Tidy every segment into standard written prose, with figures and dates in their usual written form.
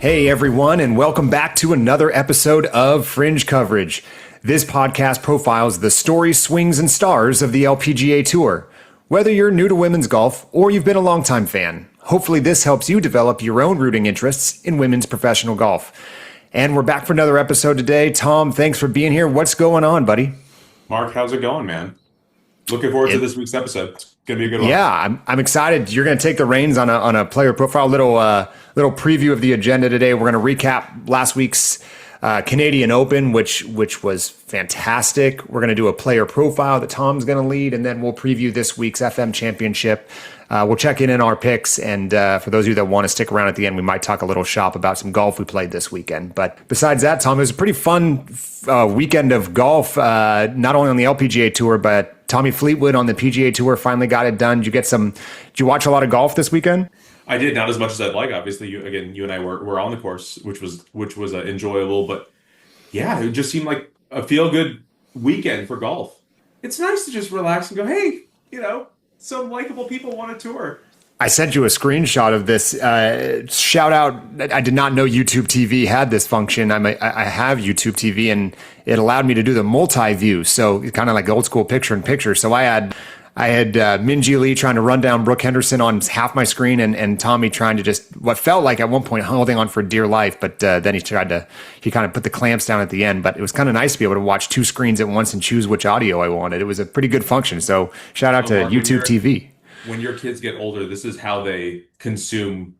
Hey everyone, and welcome back to another episode of Fringe Coverage. This podcast profiles the stories, swings, and stars of the LPGA Tour. Whether you're new to women's golf or you've been a longtime fan, hopefully this helps you develop your own rooting interests in women's professional golf. And we're back for another episode today. Tom, thanks for being here. What's going on, buddy? Mark, how's it going, man? Looking forward to this week's episode. It's going to be a good one. Yeah, I'm excited. You're going to take the reins on a player profile. Little preview of the agenda today. We're going to recap last week's Canadian Open, which was fantastic. We're going to do a player profile that Tom's going to lead, and then we'll preview this week's FM Championship. We'll check in our picks, and for those of you that want to stick around at the end, we might talk a little shop about some golf we played this weekend. But besides that, Tom, it was a pretty fun weekend of golf, not only on the LPGA Tour, but Tommy Fleetwood on the PGA Tour finally got it done. Did you watch a lot of golf this weekend? I did, not as much as I'd like. Obviously, you and I were on the course, which was enjoyable. But yeah, it just seemed like a feel-good weekend for golf. It's nice to just relax and go, hey, some likable people want a tour. I sent you a screenshot of this. Shout out! I did not know YouTube TV had this function. I have YouTube TV, and it allowed me to do the multi-view. So kind of like old school picture-in-picture. So I had Minjee Lee trying to run down Brooke Henderson on half my screen, and Tommy trying to just what felt like at one point holding on for dear life, but then he kind of put the clamps down at the end. But it was kind of nice to be able to watch two screens at once and choose which audio I wanted. It was a pretty good function. So shout out to Mark, YouTube TV. When your kids get older, this is how they consume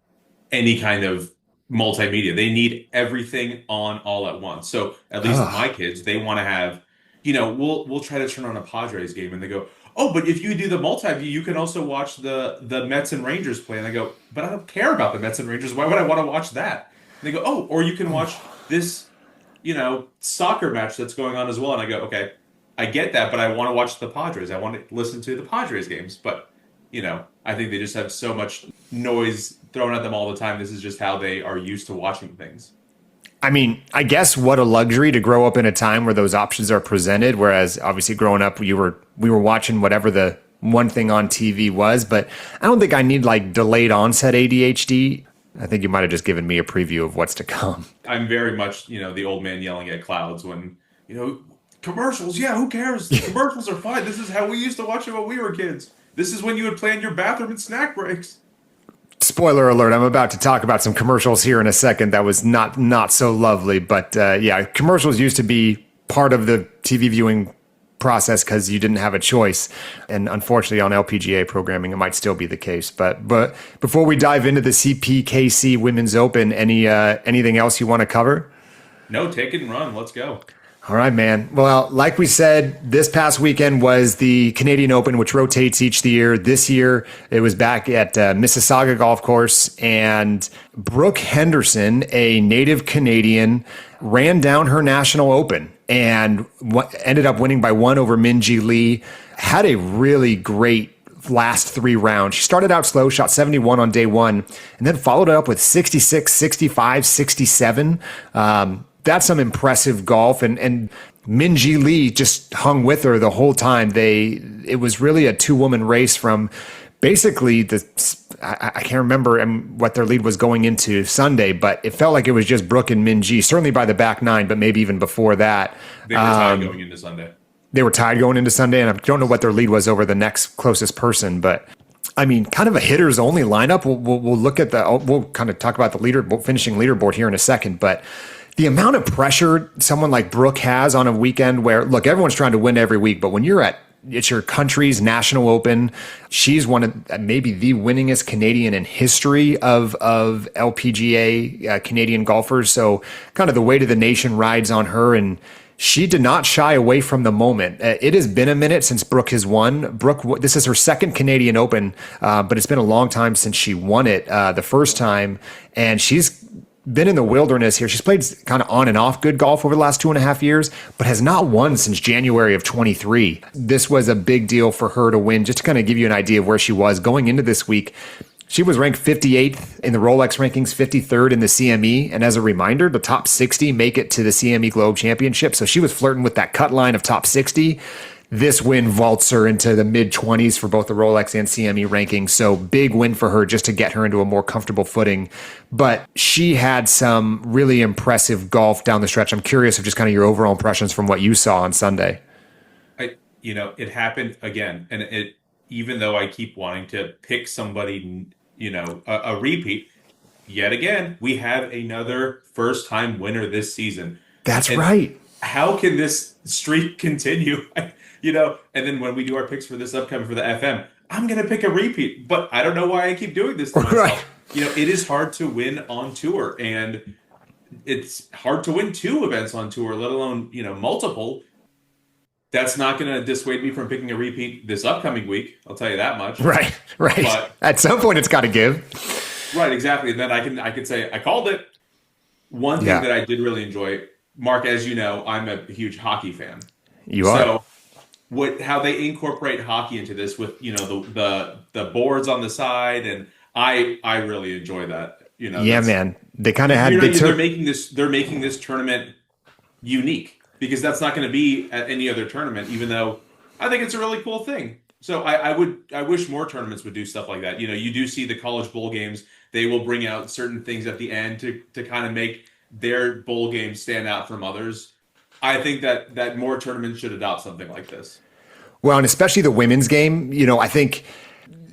any kind of multimedia. They need everything on all at once. So at least my kids, they want to have, we'll try to turn on a Padres game, and they go, oh, but if you do the multi-view, you can also watch the Mets and Rangers play. And I go, but I don't care about the Mets and Rangers. Why would I want to watch that? And they go, oh, or you can watch this, soccer match that's going on as well. And I go, okay, I get that, but I want to watch the Padres. I want to listen to the Padres games. But, I think they just have so much noise thrown at them all the time. This is just how they are used to watching things. I mean, I guess what a luxury to grow up in a time where those options are presented. Whereas obviously growing up, we were watching whatever the one thing on TV was. But I don't think I need like delayed onset ADHD. I think you might have just given me a preview of what's to come. I'm very much, the old man yelling at clouds when, commercials. Yeah, who cares? The commercials are fine. This is how we used to watch it when we were kids. This is when you would play in your bathroom and snack breaks. Spoiler alert, I'm about to talk about some commercials here in a second that was not so lovely. But yeah, commercials used to be part of the TV viewing process because you didn't have a choice. And unfortunately on LPGA programming, it might still be the case. But before we dive into the CPKC Women's Open, anything else you want to cover? No, take it and run. Let's go. All right, man. Well, like we said, this past weekend was the Canadian Open, which rotates each year. This year, it was back at Mississauga Golf Course, and Brooke Henderson, a native Canadian, ran down her National Open and ended up winning by one over Minjee Lee. Had a really great last three rounds. She started out slow, shot 71 on day one, and then followed it up with 66, 65, 67. That's some impressive golf, and Minjee Lee just hung with her the whole time. It was really a two-woman race from basically I can't remember what their lead was going into Sunday, but it felt like it was just Brooke and Minjee, certainly by the back nine, but maybe even before that. They were tied going into Sunday. They were tied going into Sunday, and I don't know what their lead was over the next closest person, but I mean, kind of a hitters only lineup. We'll look at we'll kind of talk about the finishing leaderboard here in a second, but the amount of pressure someone like Brooke has on a weekend where, look, everyone's trying to win every week, but when it's your country's National Open, she's one of maybe the winningest Canadian in history of LPGA Canadian golfers. So kind of the weight of the nation rides on her, and she did not shy away from the moment. It has been a minute since Brooke has won. Brooke, this is her second Canadian Open, but it's been a long time since she won it the first time, and she's been in the wilderness here. She's played kind of on and off good golf over the last 2.5 years, but has not won since January of 23. This was a big deal for her to win. Just to kind of give you an idea of where she was going into this week, she was ranked 58th in the Rolex rankings, 53rd in the CME. And as a reminder, the top 60 make it to the CME Globe Championship. So she was flirting with that cut line of top 60. this win vaults her into the mid-20s for both the Rolex and CME rankings. So big win for her just to get her into a more comfortable footing. But she had some really impressive golf down the stretch. I'm curious of just kind of your overall impressions from what you saw on Sunday. It happened again. And even though I keep wanting to pick somebody, a repeat, yet again, we have another first-time winner this season. That's right. How can this streak continue? And then when we do our picks for this upcoming for the FM, I'm going to pick a repeat, but I don't know why I keep doing this to myself. Right. It is hard to win on tour, and it's hard to win 2 events on tour, let alone, multiple. That's not going to dissuade me from picking a repeat this upcoming week. I'll tell you that much. Right. But at some point, it's got to give. Right, exactly. And then I can say I called it. One thing that I did really enjoy, Mark, as you know, I'm a huge hockey fan. You are. So how they incorporate hockey into this with the boards on the side, and I really enjoy that. Man, they kind of had. They're making this tournament unique, because that's not going to be at any other tournament, even though I think it's a really cool thing. So I wish more tournaments would do stuff like that. You do see the college bowl games. They will bring out certain things at the end to kind of make their bowl games stand out from others. I think that more tournaments should adopt something like this. Well, and especially the women's game, I think,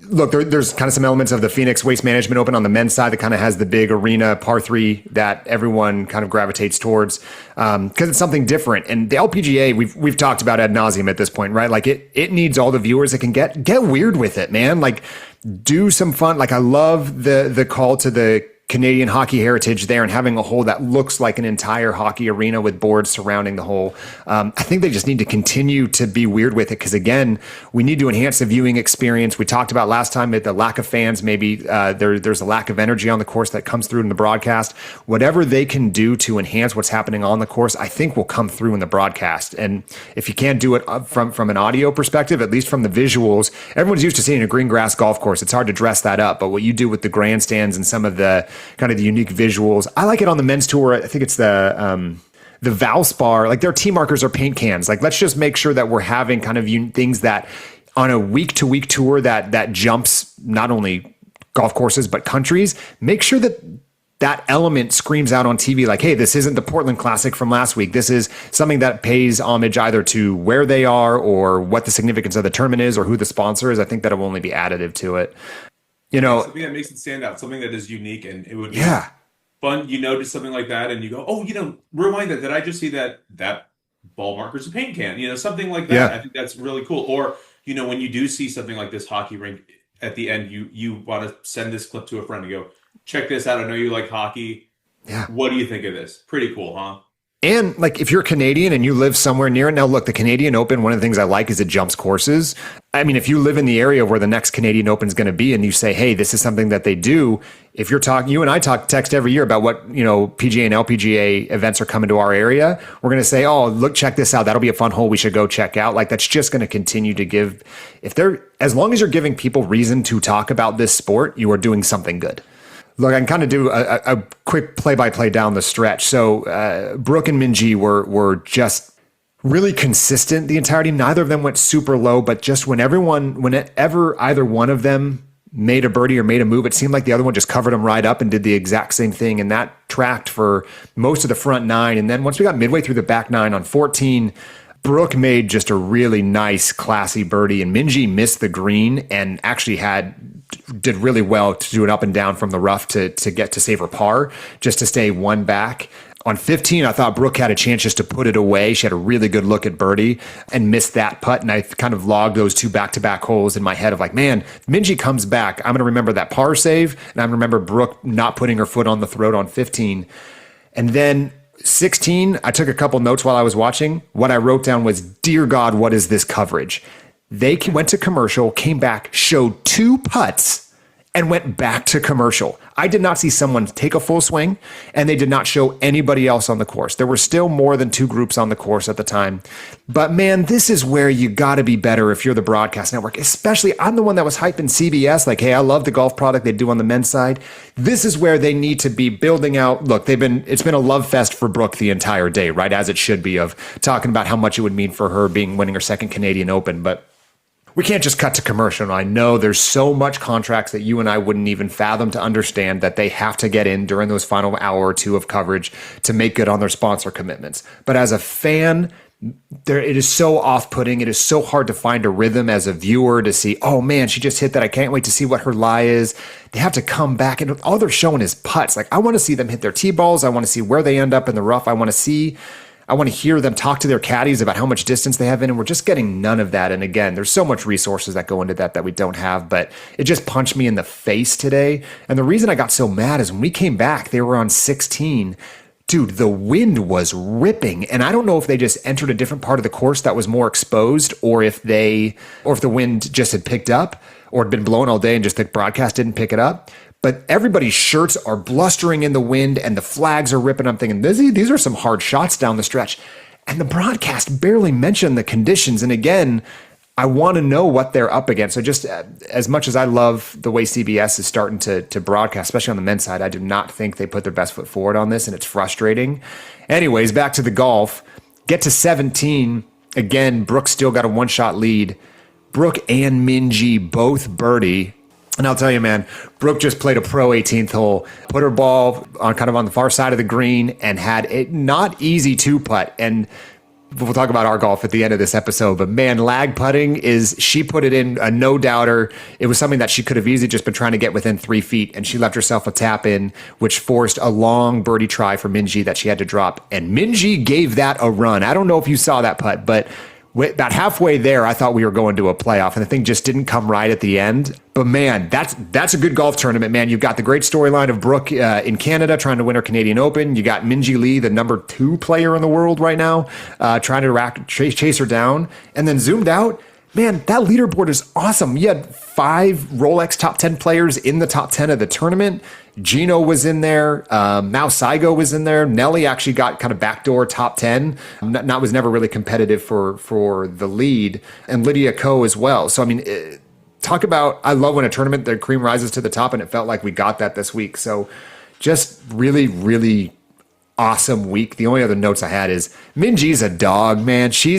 look, there's kind of some elements of the Phoenix Waste Management Open on the men's side that kind of has the big arena par 3 that everyone kind of gravitates towards because it's something different. And the LPGA, we've talked about ad nauseum at this point, right? Like it needs all the viewers it can get weird with it, man. Like do some fun. Like I love the call to the Canadian hockey heritage there and having a hole that looks like an entire hockey arena with boards surrounding the hole. I think they just need to continue to be weird with it because, again, we need to enhance the viewing experience. We talked about last time that the lack of fans, maybe there's a lack of energy on the course that comes through in the broadcast. Whatever they can do to enhance what's happening on the course, I think will come through in the broadcast. And if you can't do it from an audio perspective, at least from the visuals, everyone's used to seeing a green grass golf course. It's hard to dress that up. But what you do with the grandstands and some of the kind of the unique visuals. I like it on the men's tour. I think it's the Valspar, like their tee markers are paint cans. Like, let's just make sure that we're having kind of things that on a week to week tour that jumps not only golf courses, but countries, make sure that element screams out on TV like, hey, this isn't the Portland Classic from last week. This is something that pays homage either to where they are or what the significance of the tournament is or who the sponsor is. I think that it will only be additive to it. Something that makes it stand out, something that is unique, and it would be fun. You notice something like that, and you go, "Oh, rewind that. Did I just see that ball marker's a paint can?" Something like that. Yeah. I think that's really cool. Or when you do see something like this hockey rink at the end, you want to send this clip to a friend and go, "Check this out. I know you like hockey. Yeah, what do you think of this? Pretty cool, huh?" And like if you're Canadian and you live somewhere near it, now look, the Canadian Open, one of the things I like is it jumps courses. I mean, if you live in the area where the next Canadian Open is going to be and you say, hey, this is something that they do, if you're talking, you and I text every year about what, PGA and LPGA events are coming to our area. We're going to say, oh, look, check this out. That'll be a fun hole we should go check out. Like that's just going to continue to give, as long as you're giving people reason to talk about this sport, you are doing something good. Look, I can kind of do a quick play-by-play down the stretch. So Brooke and Minjee were just really consistent the entirety. Neither of them went super low, but just whenever either one of them made a birdie or made a move, it seemed like the other one just covered them right up and did the exact same thing. And that tracked for most of the front 9. And then once we got midway through the back 9 on 14, Brooke made just a really nice, classy birdie, and Minjee missed the green and actually did really well to do it up and down from the rough to get to save her par, just to stay one back. On 15, I thought Brooke had a chance just to put it away. She had a really good look at birdie and missed that putt. And I kind of logged those 2 back-to-back holes in my head of like, man, if Minjee comes back, I'm going to remember that par save, and I'm going to remember Brooke not putting her foot on the throat on 15. And then 16, I took a couple notes while I was watching. What I wrote down was, dear God, what is this coverage? They went to commercial, came back, showed 2 putts, and went back to commercial. I did not see someone take a full swing, and they did not show anybody else on the course. There were still more than 2 groups on the course at the time. But man, this is where you got to be better if you're the broadcast network. Especially, I'm the one that was hyping CBS, like, hey, I love the golf product they do on the men's side. This is where they need to be building out. Look, it's been a love fest for Brooke the entire day, right? As it should be, of talking about how much it would mean for her winning her second Canadian Open. But we can't just cut to commercial. I know there's so much contracts that you and I wouldn't even fathom to understand that they have to get in during those final hour or two of coverage to make good on their sponsor commitments. But as a fan, it is so off-putting. It is so hard to find a rhythm as a viewer to see, oh man, she just hit that. I can't wait to see what her lie is. They have to come back, and all they're showing is putts. Like, I want to see them hit their tee balls. I want to see where they end up in the rough. I want to hear them talk to their caddies about how much distance they have in, and we're just getting none of that. And again, there's so much resources that go into that we don't have, but it just punched me in the face today. And the reason I got so mad is when we came back, they were on 16. Dude, the wind was ripping, and I don't know if they just entered a different part of the course that was more exposed, or if the wind just had picked up or had been blowing all day and just the broadcast didn't pick it up. But everybody's shirts are blustering in the wind and the flags are ripping. I'm thinking, these are some hard shots down the stretch. And the broadcast barely mentioned the conditions. And again, I want to know what they're up against. So just as much as I love the way CBS is starting to broadcast, especially on the men's side, I do not think they put their best foot forward on this, and it's frustrating. Anyways, back to the golf. Get to 17. Again, Brooke still got a 1-shot lead. Brooke and Minjee both birdie. And I'll tell you, man, Brooke just played a pro 18th hole, put her ball on the far side of the green, and had a not easy 2-putt. And we'll talk about our golf at the end of this episode, but man, lag putting she put it in a no-doubter. It was something that she could have easily just been trying to get within 3 feet, and she left herself a tap in, which forced a long birdie try for Minjee that she had to drop. And Minjee gave that a run. I don't know if you saw that putt, but about halfway there, I thought we were going to a playoff, and the thing just didn't come right at the end. But man, that's a good golf tournament, man. You've got the great storyline of Brooke in Canada trying to win her Canadian Open. You got Minjee Lee, the number 2 player in the world right now, trying to chase her down. And then zoomed out, man, that leaderboard is awesome. You had 5 Rolex top 10 players in the top 10 of the tournament. Gino was in there. Mao Saigo was in there. Nelly actually got kind of backdoor top 10. Was never really competitive for the lead. And Lydia Ko as well. So, I mean, talk about, I love when a tournament, the cream rises to the top, and it felt like we got that this week. So just really, really awesome week. The only other notes I had is Minjee's a dog, man. She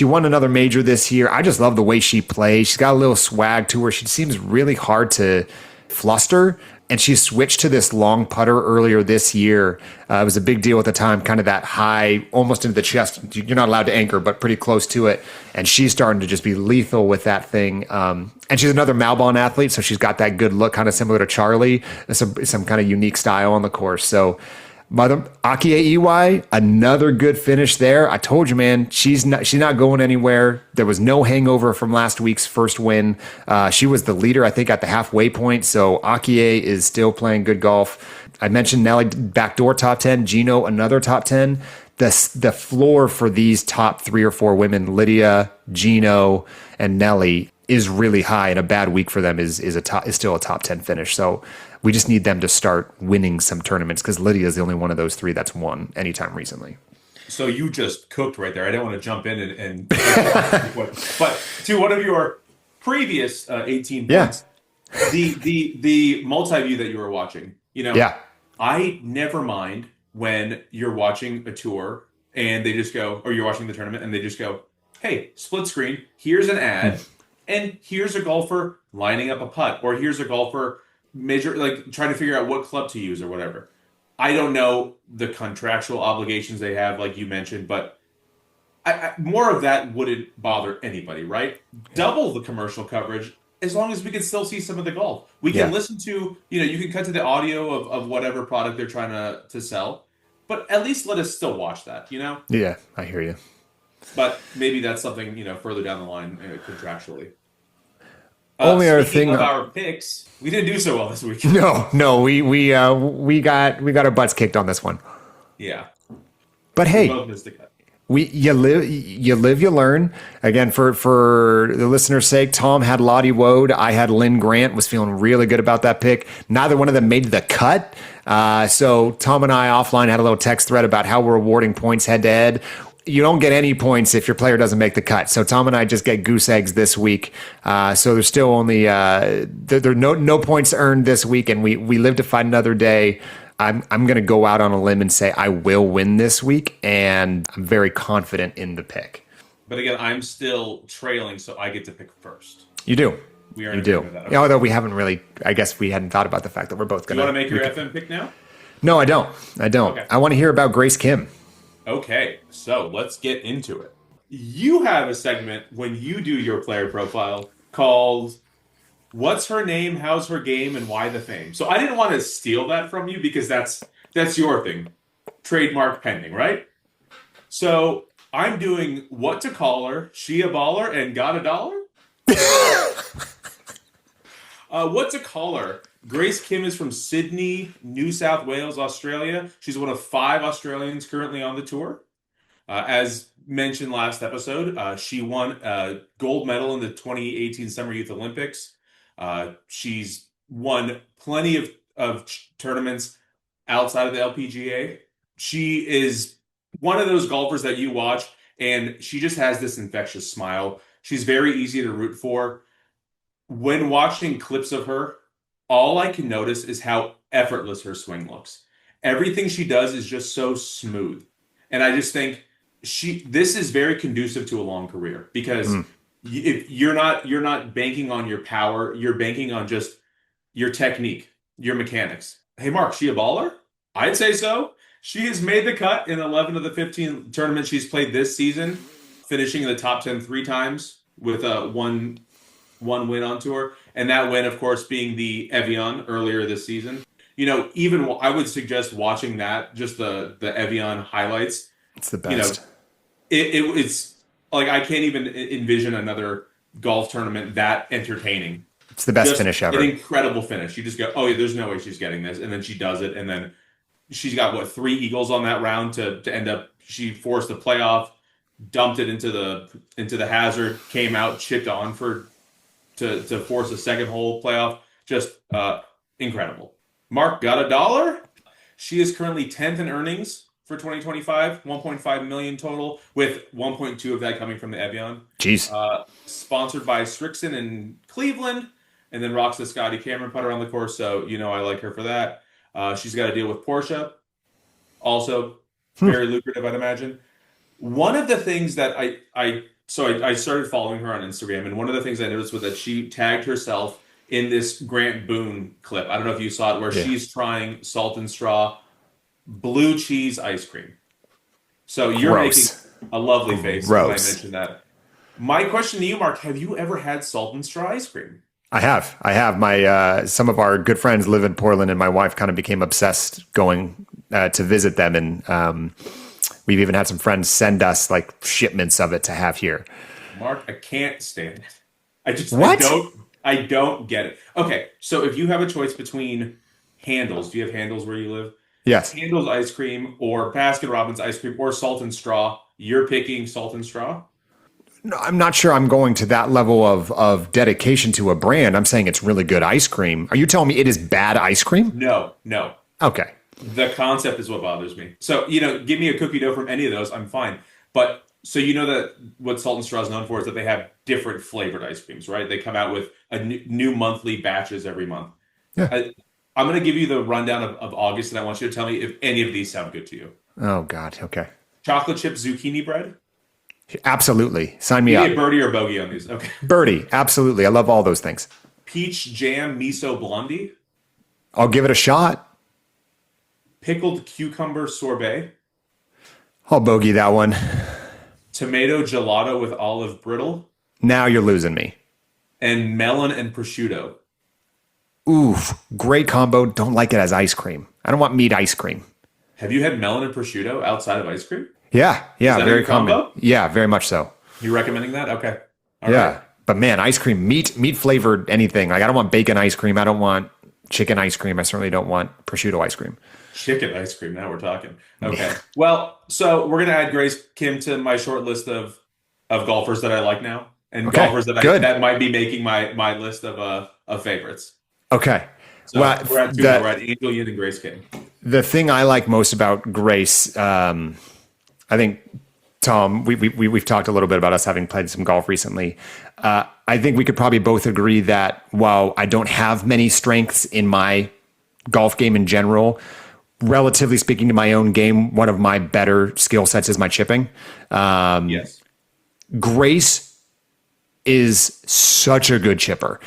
won another major this year. I just love the way she plays. She's got a little swag to her. She seems really hard to fluster. And she switched to this long putter earlier this year. It was a big deal at the time, kind of that high, almost into the chest. You're not allowed to anchor, but pretty close to it. And she's starting to just be lethal with that thing. And she's another Malbon athlete, so she's got that good look, kind of similar to Charlie, some kind of unique style on the course. So Akie Iwai, another good finish there. I told you, man, she's not going anywhere. There was no hangover from last week's first win. She was the leader, I think, at the halfway point. So Akie is still playing good golf. I mentioned Nelly backdoor top 10, Gino another top 10. The floor for these top 3 or 4 women, Lydia, Gino, and Nelly, is really high, and a bad week for them is still a top 10 finish. So we just need them to start winning some tournaments, because Lydia is the only one of those 3 that's won anytime recently. So you just cooked right there. I didn't want to jump in and but to one of your previous 18 points, the multi-view that you were watching, I never mind when you're watching a tour and they just go, or you're watching the tournament and they just go, hey, split screen, here's an ad, and here's a golfer lining up a putt, or here's a golfer trying to figure out what club to use or whatever. I don't know the contractual obligations they have, like you mentioned, but more of that wouldn't bother anybody, right? Double the commercial coverage, as long as we can still see some of the golf. We can listen to, you can cut to the audio of whatever product they're trying to sell, but at least let us still watch that, Yeah, I hear you. But maybe that's something, further down the line contractually. Only other thing of our picks, we didn't do so well this week. No, we got our butts kicked on this one. Yeah. But hey, You live, you learn. Again, for the listener's sake, Tom had Lottie Wode. I had Lynn Grant. Was feeling really good about that pick. Neither one of them made the cut. So Tom and I offline had a little text thread about how we're awarding points head to head. You don't get any points if your player doesn't make the cut. So Tom and I just get goose eggs this week. So there's still only there are no points earned this week, and we live to fight another day. I'm going to go out on a limb and say I will win this week, and I'm very confident in the pick. But again, I'm still trailing, so I get to pick first. You do. We are. You do. That. Okay. Yeah, although we haven't really. I guess we hadn't thought about the fact that we're both going to. You want to make your FM pick now? No, I don't. Okay. I want to hear about Grace Kim. Okay, so let's get into it. You have a segment when you do your player profile called "What's Her Name, How's Her Game, and Why the Fame?" So I didn't want to steal that from you because that's your thing. Trademark pending, right? So I'm doing what to call her, she a baller, and got a dollar? What to call her? Grace Kim is from Sydney, New South Wales, Australia. She's one of 5 Australians currently on the tour. As mentioned last episode, she won a gold medal in the 2018 Summer Youth Olympics. She's won plenty of tournaments outside of the LPGA. She is one of those golfers that you watch, and she just has this infectious smile. She's very easy to root for. When watching clips of her, all I can notice is how effortless her swing looks. Everything she does is just so smooth. And I just think this is very conducive to a long career because if you're not banking on your power, you're banking on just your technique, your mechanics. Hey, Mark, she a baller? I'd say so. She has made the cut in 11 of the 15 tournaments she's played this season, finishing in the top 10 3 times with one win on tour. And that win, of course, being the Evian earlier this season. You know, even I would suggest watching that, just the Evian highlights. It's the best. You know, it's like I can't even envision another golf tournament that entertaining. It's the best finish ever. An incredible finish. You just go, oh, yeah, there's no way she's getting this. And then she does it. And then she's got, 3 eagles on that round to end up, she forced the playoff, dumped it into the hazard, came out, chipped on to force a second hole playoff. Just incredible. Mark got a dollar. She is currently 10th in earnings for 2025, 1.5 million total, with 1.2 of that coming from the Evian. Jeez. Sponsored by Strixon in Cleveland, and then rocks the Scotty Cameron putter on the course. So I like her for that. She's got a deal with Porsche, also very lucrative, I'd imagine. One of the things that I started following her on Instagram, and one of the things I noticed was that she tagged herself in this Grant Boone clip. I don't know if you saw it, where she's trying Salt and Straw blue cheese ice cream. So you're making a lovely face when I mentioned that. My question to you, Mark, have you ever had Salt and Straw ice cream? I have. My some of our good friends live in Portland, and my wife kind of became obsessed going to visit them, and we've even had some friends send us like shipments of it to have here. Mark, I can't stand it. I don't get it. Okay, so if you have a choice between Handles, do you have Handles where you live? Yes. Handles ice cream or Baskin Robbins ice cream or Salt and Straw, you're picking Salt and Straw? No, I'm not sure I'm going to that level of dedication to a brand. I'm saying it's really good ice cream. Are you telling me it is bad ice cream? No. Okay. The concept is what bothers me. So, give me a cookie dough from any of those, I'm fine. But so that what Salt and Straw is known for is that they have different flavored ice creams, right? They come out with a new monthly batches every month. Yeah. I'm going to give you the rundown of August, and I want you to tell me if any of these sound good to you. Oh, God. Okay. Chocolate chip zucchini bread? Absolutely. Sign me up. A birdie or bogey on these. Okay. Birdie. Absolutely. I love all those things. Peach jam miso blondie? I'll give it a shot. Pickled cucumber sorbet? I'll bogey that one. Tomato gelato with olive brittle? Now you're losing me. And melon and prosciutto? Oof, great combo. Don't like it as ice cream. I don't want meat ice cream. Have you had melon and prosciutto outside of ice cream? Yeah, very common. Yeah, very much so. You recommending that? Okay. All right. But man, ice cream, meat flavored anything. Like I don't want bacon ice cream. I don't want chicken ice cream. I certainly don't want prosciutto ice cream. Chicken ice cream. Now we're talking. Okay. Well, so we're gonna add Grace Kim to my short list of golfers that I like now, and Okay, golfers that might be making my list of favorites. Okay. So we're at two. We're at Angel Yin and Grace Kim. The thing I like most about Grace, I think, Tom, we've talked a little bit about us having played some golf recently. I think we could probably both agree that while I don't have many strengths in my golf game in general, relatively speaking to my own game, one of my better skill sets is my chipping. Yes. Grace is such a good chipper.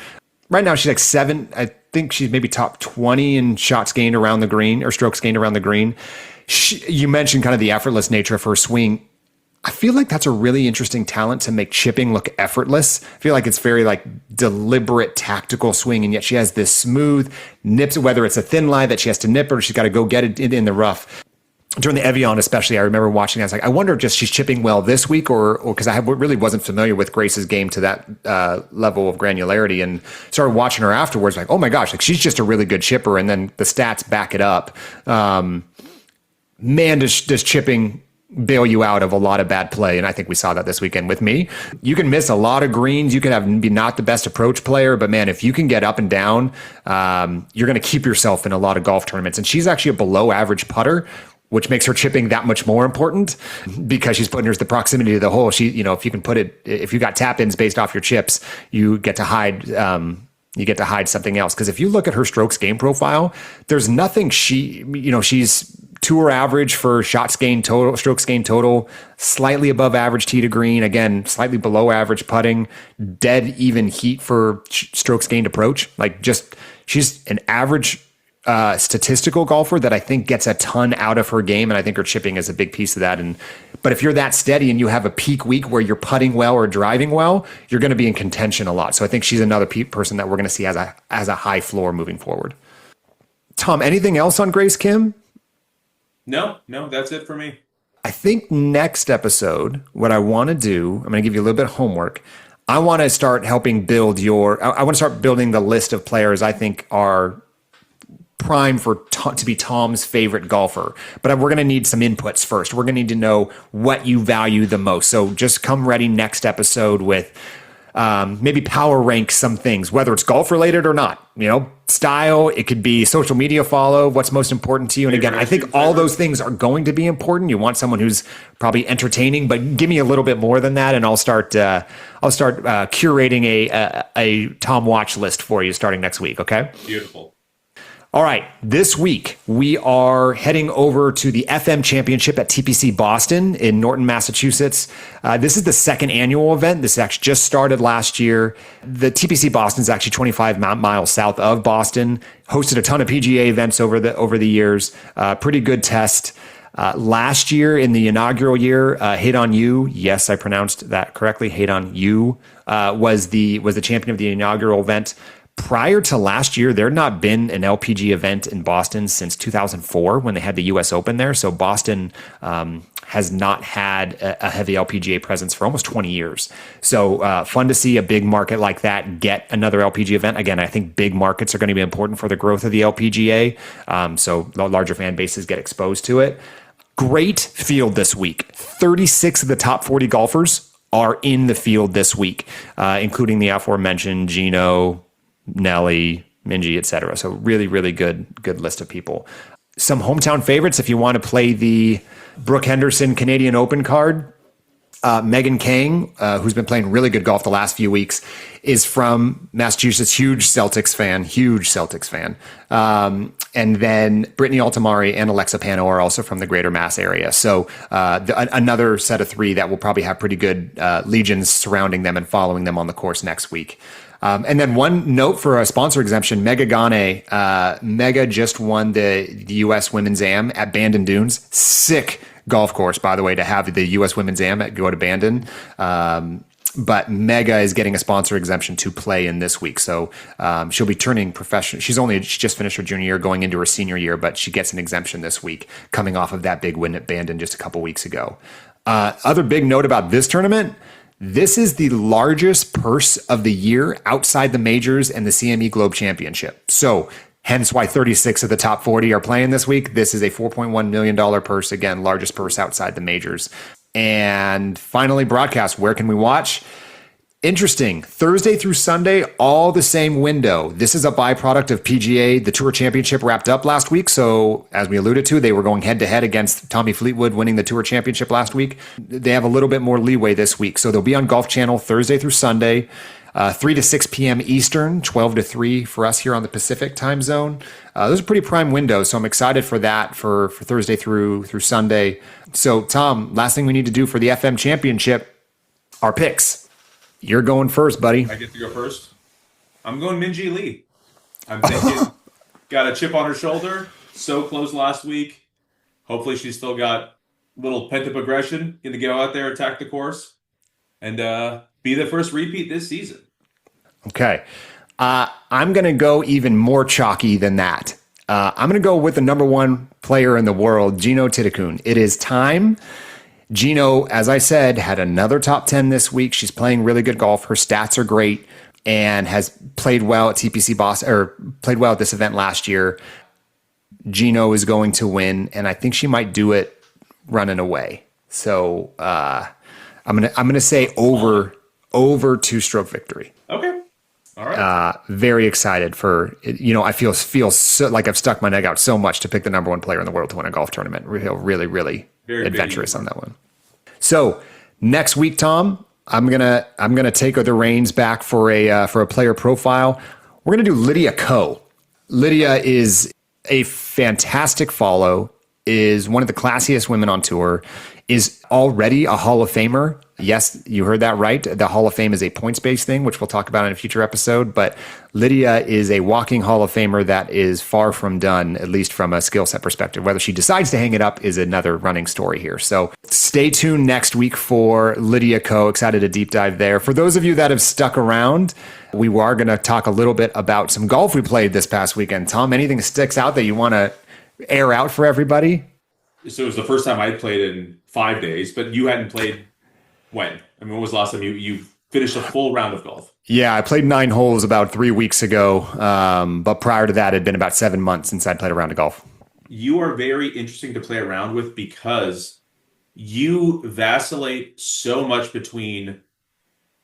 Right now, she's like 7. I think she's maybe top 20 in shots gained around the green or strokes gained around the green. You mentioned kind of the effortless nature of her swing. I feel like that's a really interesting talent to make chipping look effortless. I feel like it's very like deliberate, tactical swing, and yet she has this smooth nips, whether it's a thin lie that she has to nip or she's got to go get it in the rough. During the Evian especially, I remember watching, I was like, I wonder if just she's chipping well this week or because I really wasn't familiar with Grace's game to that level of granularity, and started watching her afterwards, like, oh my gosh, like she's just a really good chipper, and then the stats back it up. Man, does chipping bail you out of a lot of bad play, and I think we saw that this weekend with me. You can miss a lot of greens, you can be not the best approach player, but man, if you can get up and down, you're going to keep yourself in a lot of golf tournaments. And she's actually a below average putter, which makes her chipping that much more important because she's putting her the proximity to the hole. She, if you can put it, if you got tap ins based off your chips, you get to hide. You get to hide something else. Because if you look at her strokes game profile, there's nothing she's tour average for shots gained total, strokes gained total, slightly above average tee to green. Again, slightly below average putting, dead even heat for strokes gained approach. Like she's an average statistical golfer that I think gets a ton out of her game, and I think her chipping is a big piece of that. But if you're that steady and you have a peak week where you're putting well or driving well, you're going to be in contention a lot. So I think she's another person that we're going to see as a high floor moving forward. Tom, anything else on Grace Kim? No, that's it for me. I think next episode, what I want to do, I'm going to give you a little bit of homework. I want to start helping build I want to start building the list of players I think are prime to be Tom's favorite golfer. But we're going to need some inputs first. We're going to need to know what you value the most. So just come ready next episode with maybe power rank some things, whether it's golf related or not. Style, it could be social media follow, what's most important to you. And again, I think all those things are going to be important. You want someone who's probably entertaining, but give me a little bit more than that, and I'll start curating a Tom watch list for you starting next week. Okay. Beautiful. All right, this week we are heading over to the FM Championship at TPC Boston in Norton, Massachusetts. This is the second annual event. This actually just started last year. The TPC Boston is actually 25 miles south of Boston. Hosted a ton of PGA events over the years. Pretty good test. Last year, in the inaugural year, Hyde on You, yes, I pronounced that correctly. Hyde on You was the champion of the inaugural event. Prior to last year, there had not been an LPG event in Boston since 2004 when they had the U.S. Open there. So Boston has not had a heavy LPGA presence for almost 20 years. So fun to see a big market like that get another LPG event. Again, I think big markets are going to be important for the growth of the LPGA. So the larger fan bases get exposed to it. Great field this week. 36 of the top 40 golfers are in the field this week, including the aforementioned Gino, Nelly, Minji, etc. So really, really good list of people. Some hometown favorites, if you want to play the Brooke Henderson Canadian Open card, Megan Kang, who's been playing really good golf the last few weeks, is from Massachusetts, huge Celtics fan. And then Brittany Altamari and Alexa Pano are also from the greater Mass area. So another set of three that will probably have pretty good legions surrounding them and following them on the course next week. And then one note for a sponsor exemption, Mega Gane. Mega just won the U.S. Women's Am at Bandon Dunes. Sick golf course, by the way, to have the U.S. Women's Am at go to Bandon. But Mega is getting a sponsor exemption to play in this week. So she'll be turning professional. She just finished her junior year, going into her senior year, but she gets an exemption this week, coming off of that big win at Bandon just a couple weeks ago. Other big note about this tournament, this is the largest purse of the year outside the majors and the CME Globe Championship. So Hence why 36 of the top 40 are playing this week. This is a $4.1 million purse. Again, largest purse outside the majors. And finally, broadcast. Where can we watch? Interesting. Thursday through Sunday, all the same window. This is a byproduct of PGA. The Tour Championship wrapped up last week. So as we alluded to, they were going head to head against Tommy Fleetwood winning the Tour Championship last week. They have a little bit more leeway this week. So they'll be on Golf Channel Thursday through Sunday, 3 to 6 p.m. Eastern, 12 to 3 for us here on the Pacific time zone. Those are pretty prime windows. So I'm excited for that for Thursday through Sunday. So Tom, last thing we need to do for the FM Championship, our picks. You're going first, buddy. I get to go first. I'm going Minjee Lee. I'm thinking, got a chip on her shoulder. So close last week. Hopefully she's still got a little pent-up aggression. Going to go out there, attack the course, and be the first repeat this season. Okay. I'm going to go even more chalky than that. I'm going to go with the number one player in the world, Gino Titicun. It is time. Gino, as I said, had another top 10 this week. She's playing really good golf. Her stats are great and has played well at TPC Boston, or played well at this event last year. Gino is going to win, and I think she might do it running away. So I'm gonna say over 2-stroke victory. Okay. All right. Very excited for, I feel so like I've stuck my neck out so much to pick the number one player in the world to win a golf tournament. Really, really very adventurous on that one. So next week, Tom, I'm gonna take the reins back for a player profile. We're gonna do Lydia Ko. Lydia is a fantastic follow, is one of the classiest women on tour, is already a Hall of Famer. Yes, you heard that right. The Hall of Fame is a points-based thing, which we'll talk about in a future episode. But Lydia is a walking Hall of Famer that is far from done, at least from a skill set perspective. Whether she decides to hang it up is another running story here. So stay tuned next week for Lydia Ko. Excited to deep dive there. For those of you that have stuck around, we are going to talk a little bit about some golf we played this past weekend. Tom, anything sticks out that you want to air out for everybody? So it was the first time I'd played in 5 days, but you hadn't played when? I mean, when was the last time you finished a full round of golf? Yeah, I played 9 holes about 3 weeks ago. But prior to that, it had been about 7 months since I'd played a round of golf. You are very interesting to play around with because you vacillate so much between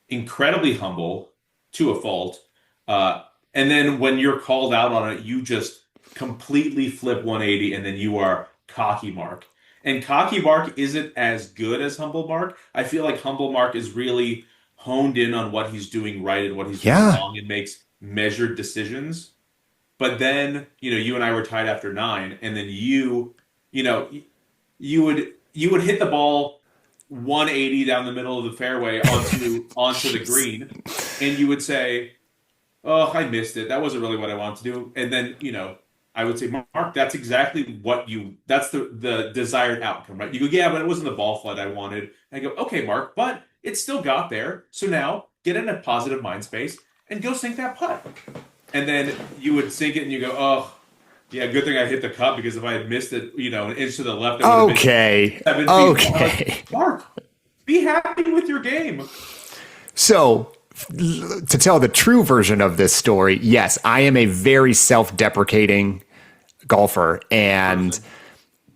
incredibly humble to a fault. And then when you're called out on it, you just completely flip 180 and then you are cocky Marc. And cocky Marc isn't as good as humble Marc. I feel like humble Marc is really honed in on what he's doing right and what he's doing wrong and makes measured decisions. But then, you and I were tied after 9, and then you would hit the ball 180 down the middle of the fairway onto the green, and you would say, "Oh, I missed it. That wasn't really what I wanted to do." And then, I would say, Marc, that's exactly that's the desired outcome, right? You go, yeah, but it wasn't the ball flight I wanted. And I go, okay, Marc, but it still got there. So now get in a positive mind space and go sink that putt. And then you would sink it and you go, oh, yeah, good thing I hit the cup, because if I had missed it, an inch to the left, it would have been 7 feet. Okay. Marc, be happy with your game. So to tell the true version of this story, yes, I am a very self-deprecating golfer. And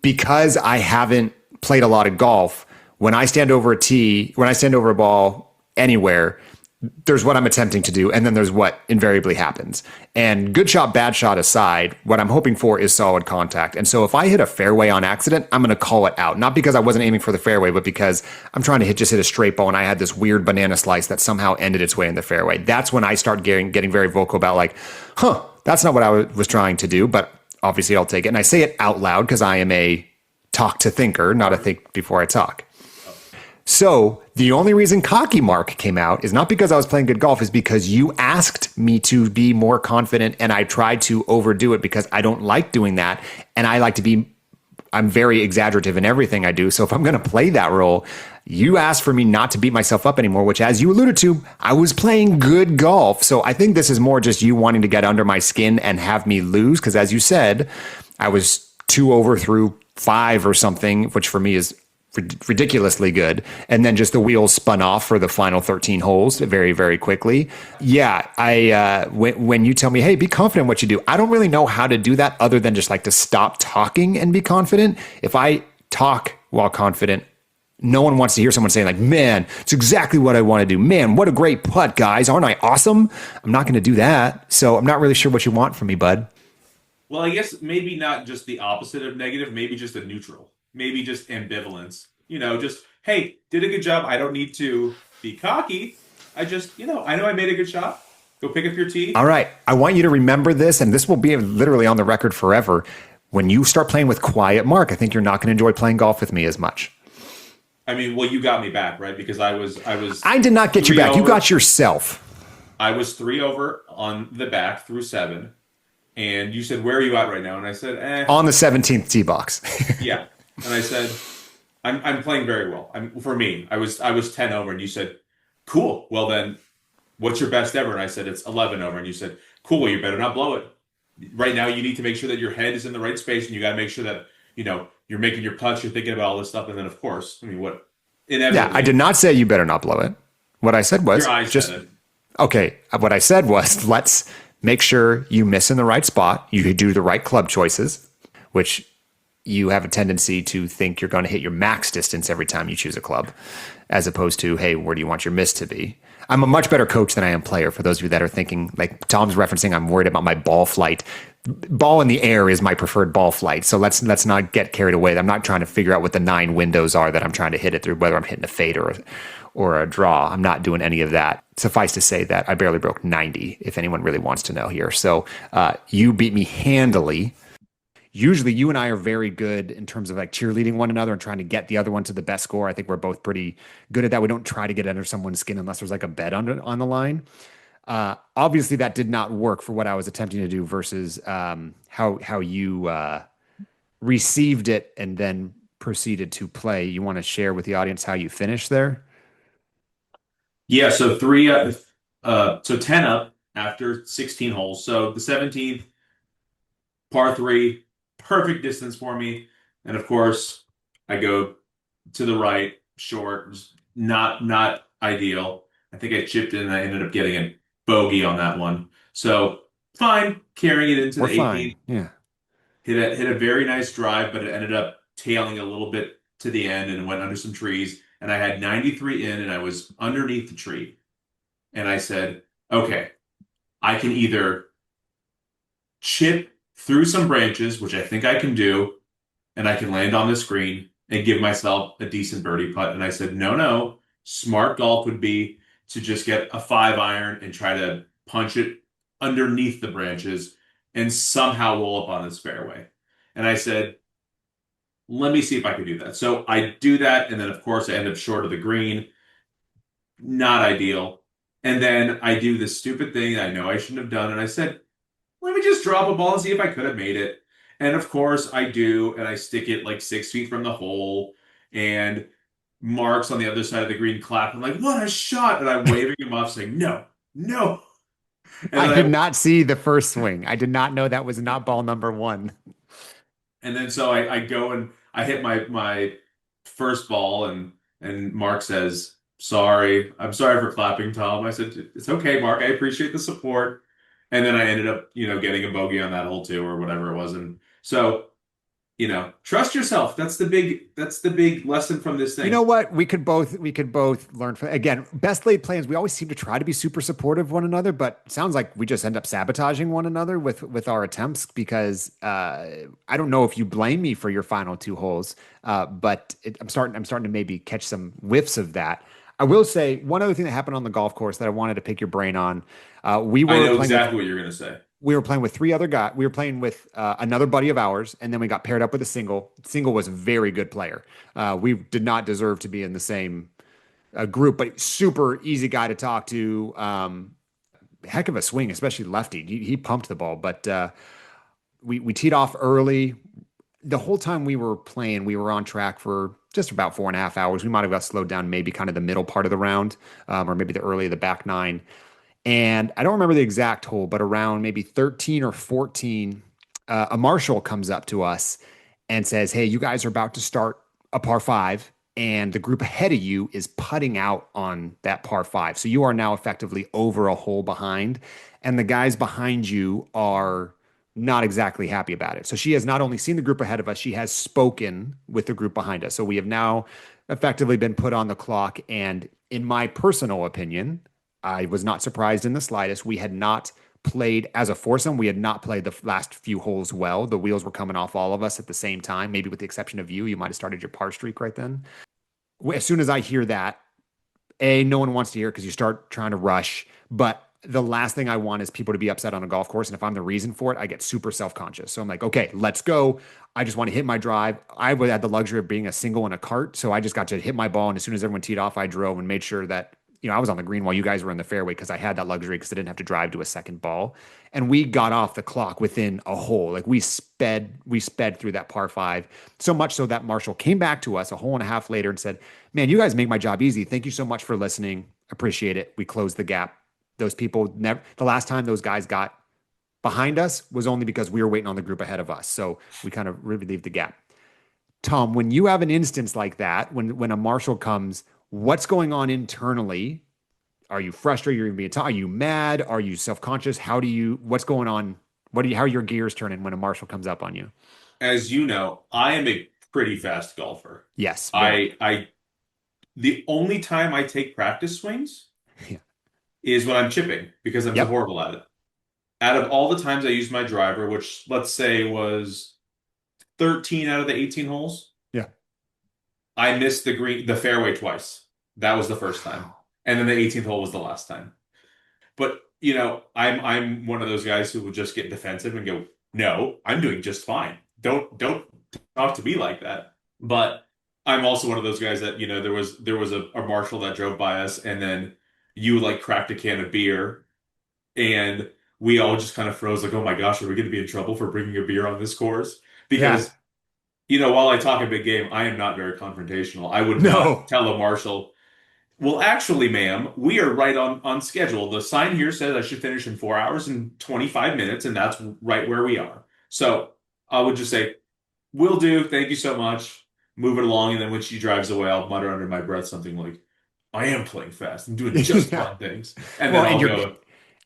because I haven't played a lot of golf, when I stand over a ball anywhere, there's what I'm attempting to do, and then there's what invariably happens. And good shot, bad shot aside, what I'm hoping for is solid contact. And so if I hit a fairway on accident, I'm going to call it out. Not because I wasn't aiming for the fairway, but because I'm trying to just hit a straight ball, and I had this weird banana slice that somehow ended its way in the fairway. That's when I start getting very vocal about that's not what I was trying to do, but obviously I'll take it. And I say it out loud because I am a talk to thinker, not a think before I talk. So the only reason cocky Marc came out is not because I was playing good golf, is because you asked me to be more confident, and I tried to overdo it because I don't like doing that. And I'm very exaggerative in everything I do. So if I'm going to play that role, you asked for me not to beat myself up anymore, which, as you alluded to, I was playing good golf. So I think this is more just you wanting to get under my skin and have me lose. Because as you said, I was 2 over through 5 or something, which for me is ridiculously good, and then just the wheels spun off for the final 13 holes very, very quickly. Yeah, when you tell me, hey, be confident in what you do, I don't really know how to do that other than just like to stop talking and be confident. If I talk while confident, no one wants to hear someone saying like, man, it's exactly what I want to do. Man, what a great putt, guys. Aren't I awesome? I'm not going to do that. So I'm not really sure what you want from me, bud. Well, I guess maybe not just the opposite of negative, maybe just a neutral, maybe just ambivalence. Just, hey, did a good job. I don't need to be cocky. I just, I know I made a good shot. Go pick up your tee. All right. I want you to remember this, and this will be literally on the record forever. When you start playing with quiet Mark, I think you're not going to enjoy playing golf with me as much. I mean, well, you got me back, right? Because I did not get you back. over. You got yourself. I was 3 over on the back through 7. And you said, where are you at right now? And I said, On the 17th tee box. yeah. And I said, I'm playing very well. For me, I was 10 over, and you said, cool. Well then, what's your best ever? And I said, it's 11 over. And you said, cool. Well, you better not blow it. Right now, you need to make sure that your head is in the right space, and you got to make sure that you're making your putts, you're thinking about all this stuff, and then of course, I mean, what? Yeah, I did not say you better not blow it. What I said was Your eyes just said it. okay. What I said was let's make sure you miss in the right spot. You do the right club choices, which you have a tendency to think you're going to hit your max distance every time you choose a club, as opposed to, hey, where do you want your miss to be? I'm a much better coach than I am player. For those of you that are thinking, like Tom's referencing, I'm worried about my ball flight. Ball in the air is my preferred ball flight. So let's not get carried away. I'm not trying to figure out what the 9 windows are that I'm trying to hit it through, whether I'm hitting a fade or a draw. I'm not doing any of that. Suffice to say that I barely broke 90, if anyone really wants to know here. So you beat me handily. Usually you and I are very good in terms of like cheerleading one another and trying to get the other one to the best score. I think we're both pretty good at that. We don't try to get under someone's skin unless there's like a bet on the line. Obviously that did not work for what I was attempting to do versus how you received it and then proceeded to play. You want to share with the audience how you finished there? Yeah, so 10 up after 16 holes. So the 17th, par 3, perfect distance for me. And of course, I go to the right, short, just not ideal. I think I chipped in and I ended up getting a bogey on that one. So fine, carrying it into We're the fine. 18th. Yeah. Hit a very nice drive, but it ended up tailing a little bit to the end and went under some trees. And I had 93 in and I was underneath the tree. And I said, okay, I can either chip through some branches, which I think I can do, and I can land on this green and give myself a decent birdie putt. And I said, no, smart golf would be to just get a 5-iron and try to punch it underneath the branches and somehow roll up on this fairway. And I said, let me see if I can do that. So I do that, and then of course I end up short of the green. Not ideal. And then I do this stupid thing I know I shouldn't have done, and I said, let me just drop a ball and see if I could have made it. And of course I do, and I stick it like 6 feet from the hole, and Mark's on the other side of the green clapping like, what a shot! And I'm waving him off saying, no, no. And I then did not see the first swing. I did not know that was not ball number 1. And then so I go and I hit my first ball, and Mark says, sorry, I'm sorry for clapping, Tom. I said, it's okay, Mark, I appreciate the support. And then I ended up, getting a bogey on that hole too, or whatever it was. And so, trust yourself. That's the big lesson from this thing. You know what? We could both learn from, again, best laid plans. We always seem to try to be super supportive of one another, but it sounds like we just end up sabotaging one another with our attempts because I don't know if you blame me for your final 2 holes, but I'm starting to maybe catch some whiffs of that. I will say one other thing that happened on the golf course that I wanted to pick your brain on. I know exactly what you're going to say. We were playing with 3 other guys. We were playing with another buddy of ours, and then we got paired up with a single. Single was a very good player. We did not deserve to be in the same group, but super easy guy to talk to. Heck of a swing, especially lefty. He pumped the ball, but we teed off early. The whole time we were playing, we were on track for just about 4.5 hours. We might have got slowed down maybe kind of the middle part of the round, or maybe the early of the back 9. And I don't remember the exact hole, but around maybe 13 or 14, a marshal comes up to us and says, hey, you guys are about to start a par 5. and the group ahead of you is putting out on that par five. So you are now effectively over a hole behind, and the guys behind you are not exactly happy about it. So she has not only seen the group ahead of us, she has spoken with the group behind us. So we have now effectively been put on the clock. And in my personal opinion, I was not surprised in the slightest. We had not played as a foursome. We had not played the last few holes well. The wheels were coming off all of us at the same time, maybe with the exception of you. You might have started your par streak right then. As soon as I hear that, no one wants to hear it because you start trying to rush. But the last thing I want is people to be upset on a golf course. And if I'm the reason for it, I get super self-conscious. So I'm like, okay, let's go. I just want to hit my drive. I would had the luxury of being a single in a cart. So I just got to hit my ball. And as soon as everyone teed off, I drove and made sure that, I was on the green while you guys were in the fairway because I had that luxury because I didn't have to drive to a second ball. And we got off the clock within a hole. Like we sped through that par five. So much so that Marshall came back to us a hole and a half later and said, man, you guys make my job easy. Thank you so much for listening. Appreciate it. We closed the gap. Those people never, the last time those guys got behind us was only because we were waiting on the group ahead of us. So we kind of relieved the gap. Tom, when you have an instance like that, when a marshal comes, what's going on internally? Are you frustrated? Are you mad? Are you self-conscious? What's going on? How are your gears turning when a marshal comes up on you? As you know, I am a pretty fast golfer. Yes, very. I the only time I take practice swings Yeah. is when I'm chipping because I'm so Yep. horrible at it. Out of all the times I used my driver, which let's say was 13 out of the 18 holes, Yeah. I missed the fairway twice. That was the first time. And then the 18th hole was the last time. But, I'm one of those guys who will just get defensive and go, "No, I'm doing just fine. Don't talk to me like that." But I'm also one of those guys that, there was a marshal that drove by us and then you like cracked a can of beer and we all just kind of froze like, "Oh my gosh, are we going to be in trouble for bringing a beer on this course?" Yeah. Because while I talk a big game, I am not very confrontational. I would not No. tell a marshal, "Well, actually, ma'am, we are right on schedule. The sign here says I should finish in 4 hours and 25 minutes, and that's right where we are." So I would just say, "Will do. Thank you so much." Move it along, and then when she drives away, I'll mutter under my breath something like, "I am playing fast. I'm doing just Yeah. fun things." And Well, then and I'll your go,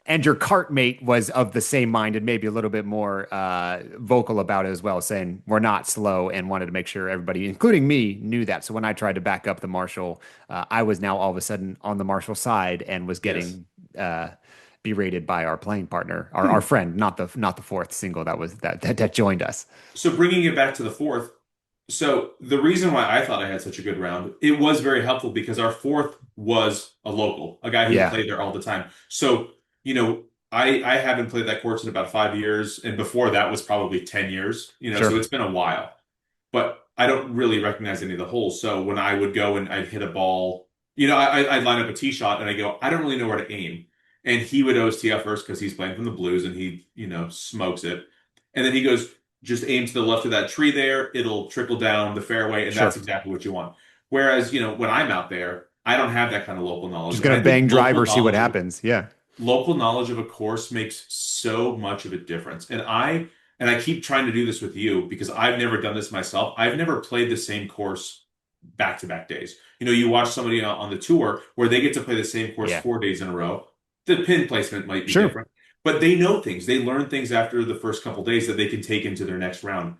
and your cart mate was of the same mind and maybe a little bit more vocal about it as well, saying we're not slow and wanted to make sure everybody, including me, knew that. So when I tried to back up the marshal, I was now all of a sudden on the marshal side and was "Yes." getting berated by our playing partner, our friend, not the fourth single that joined us. So bringing it back to the fourth, so the reason why I thought I had such a good round, it was very helpful because our fourth was a local, a guy who Yeah, played there all the time. So, I haven't played that course in about 5 years, and before that was probably 10 years, so sure. it's been a while. But I don't really recognize any of the holes. So when I would go and I'd hit a ball, I'd line up a tee shot and I go, I don't really know where to aim. And he would always tee up first because he's playing from the blues and he, smokes it. And then he goes, just aim to the left of that tree there. It'll trickle down the fairway, and that's Sure. exactly what you want. Whereas, when I'm out there, I don't have that kind of local knowledge. Just And gonna I think bang driver, see what happens. Yeah. local knowledge of a course makes so much of a difference. And I keep trying to do this with you because I've never done this myself. I've never played the same course back to back days. You watch somebody on the tour where they get to play the same course Yeah. 4 days in a row. The pin placement might be Sure. different, but they know things. They learn things after the first couple days that they can take into their next round.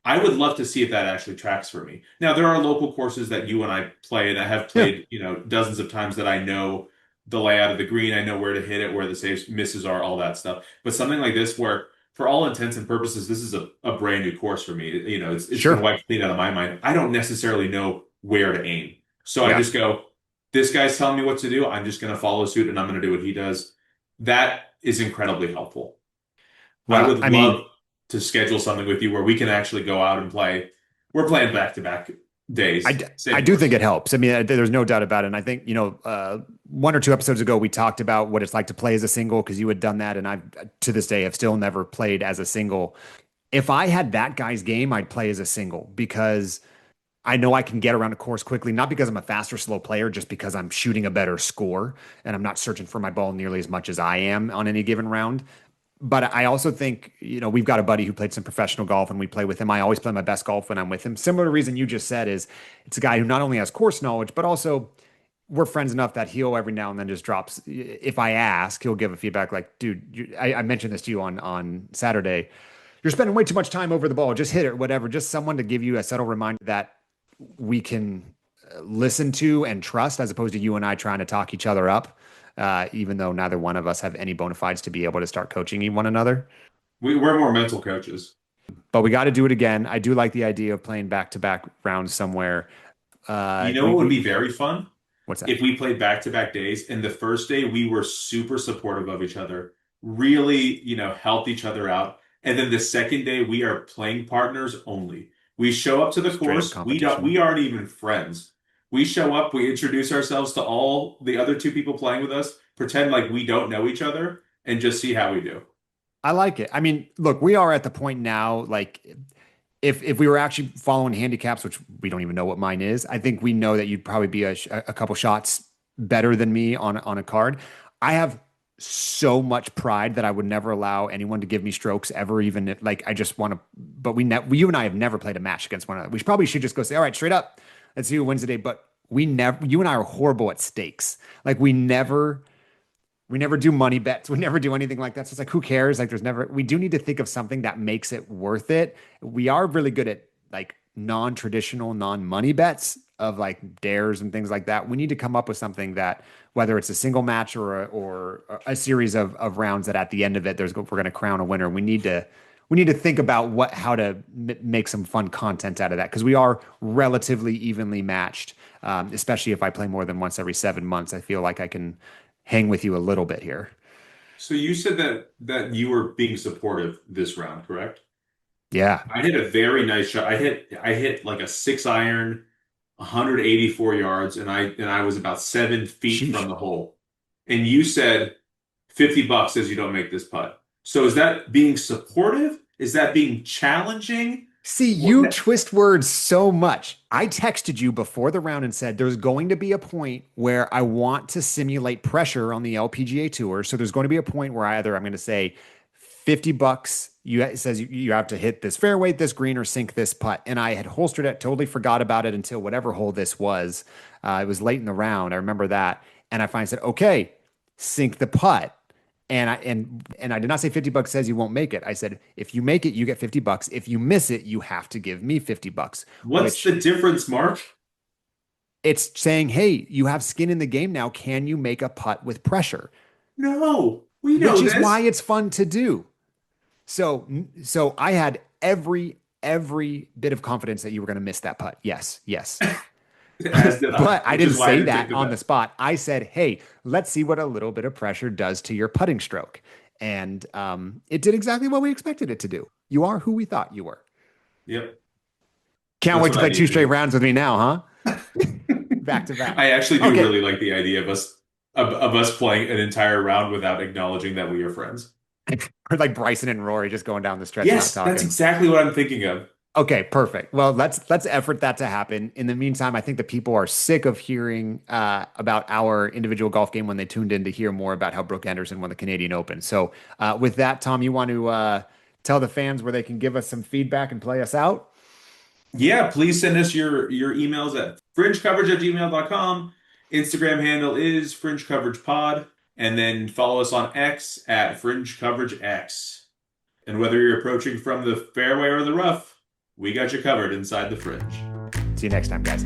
I would love to see if that actually tracks for me. Now, there are local courses that you and I play, and I have Yeah. played, dozens of times that I know the layout of the green. I know where to hit it, where the saves, misses are, all that stuff. But something like this, where for all intents and purposes, this is a brand new course for me. It's been Sure. wiped clean out of my mind. I don't necessarily know where to aim. So I Yeah. just go, this guy's telling me what to do. I'm just going to follow suit and I'm going to do what he does. That is incredibly helpful. I Well, would I love mean, to schedule something with you where we can actually go out and play. We're playing back to back I, days, d- I same do think course. it helps. I mean, there's no doubt about it. And I think, one or two episodes ago, we talked about what it's like to play as a single because you had done that. And I, to this day, have still never played as a single. If I had that guy's game, I'd play as a single because I know I can get around a course quickly, not because I'm a fast or slow player, just because I'm shooting a better score and I'm not searching for my ball nearly as much as I am on any given round. But I also think, we've got a buddy who played some professional golf and we play with him. I always play my best golf when I'm with him. Similar to the reason you just said is it's a guy who not only has course knowledge, but also we're friends enough that he'll every now and then just drops. If I ask, he'll give a feedback like, dude, I mentioned this to you on Saturday. You're spending way too much time over the ball. Just hit it, whatever. Just someone to give you a subtle reminder that we can listen to and trust as opposed to you and I trying to talk each other up, even though neither one of us have any bona fides to be able to start coaching one another. We're more mental coaches. But we got to do it again. I do like the idea of playing back-to-back rounds somewhere. You know what would be very fun? What's that? If we played back-to-back days, and the first day we were super supportive of each other, really, helped each other out. And then the second day we are playing partners only. We show up to the course. We aren't even friends. We show up, we introduce ourselves to all the other two people playing with us, pretend like we don't know each other, and just see how we do. I like it. I mean, look, we are at the point now, like if we were actually following handicaps, which we don't even know what mine is, I think we know that you'd probably be a couple shots better than me on a card. I have so much pride that I would never allow anyone to give me strokes ever, even if, like, I just want to, but you and I have never played a match against one another. We probably should just go say, all right, straight up, let's see who wins the day. But you and I are horrible at stakes. Like we never do money bets. We never do anything like that. So it's like, who cares? Like we do need to think of something that makes it worth it. We are really good at like non-traditional, non-money bets of like dares and things like that. We need to come up with something that, whether it's a single match or a series of rounds that at the end of it, we're going to crown a winner. We need to think about how to make some fun content out of that. Cause we are relatively evenly matched. Especially if I play more than once every 7 months, I feel like I can hang with you a little bit here. So you said that you were being supportive this round, correct? Yeah. I hit a very nice shot. I hit like a 6-iron, 184 yards, and I was about 7 feet Sheesh. from the hole. And you said $50 says you don't make this putt. So is that being supportive? Is that being challenging? See, you twist words so much. I texted you before the round and said there's going to be a point where I want to simulate pressure on the LPGA Tour. So there's going to be a point where I'm going to say $50. It says you have to hit this fairway, this green, or sink this putt. And I had holstered it, totally forgot about it until whatever hole this was. It was late in the round. I remember that. And I finally said, okay, sink the putt. And I did not say $50 says you won't make it. I said, if you make it, you get $50. If you miss it, you have to give me $50. What's the difference, Mark? It's saying, hey, you have skin in the game now. Can you make a putt with pressure? No, we know this. Which is why it's fun to do. So I had every bit of confidence that you were going to miss that putt. Yes. But I didn't say that on the spot. I said, hey, let's see what a little bit of pressure does to your putting stroke. And it did exactly what we expected it to do. You are who we thought you were. Yep. Can't wait to play 2 straight rounds with me now, huh? Back to back. I actually do really like the idea of us playing an entire round without acknowledging that we are friends. Or like Bryson and Rory just going down the stretch. Yes, not talking. That's exactly what I'm thinking of. Okay, perfect. Well, let's effort that to happen. In the meantime, I think the people are sick of hearing about our individual golf game when they tuned in to hear more about how Brooke Henderson won the Canadian Open. So with that, Tom, you want to tell the fans where they can give us some feedback and play us out? Yeah, please send us your emails at fringecoverage@gmail.com. Instagram handle is fringecoveragepod. And then follow us on X at fringecoveragex. And whether you're approaching from the fairway or the rough, we got you covered inside the fringe. See you next time, guys.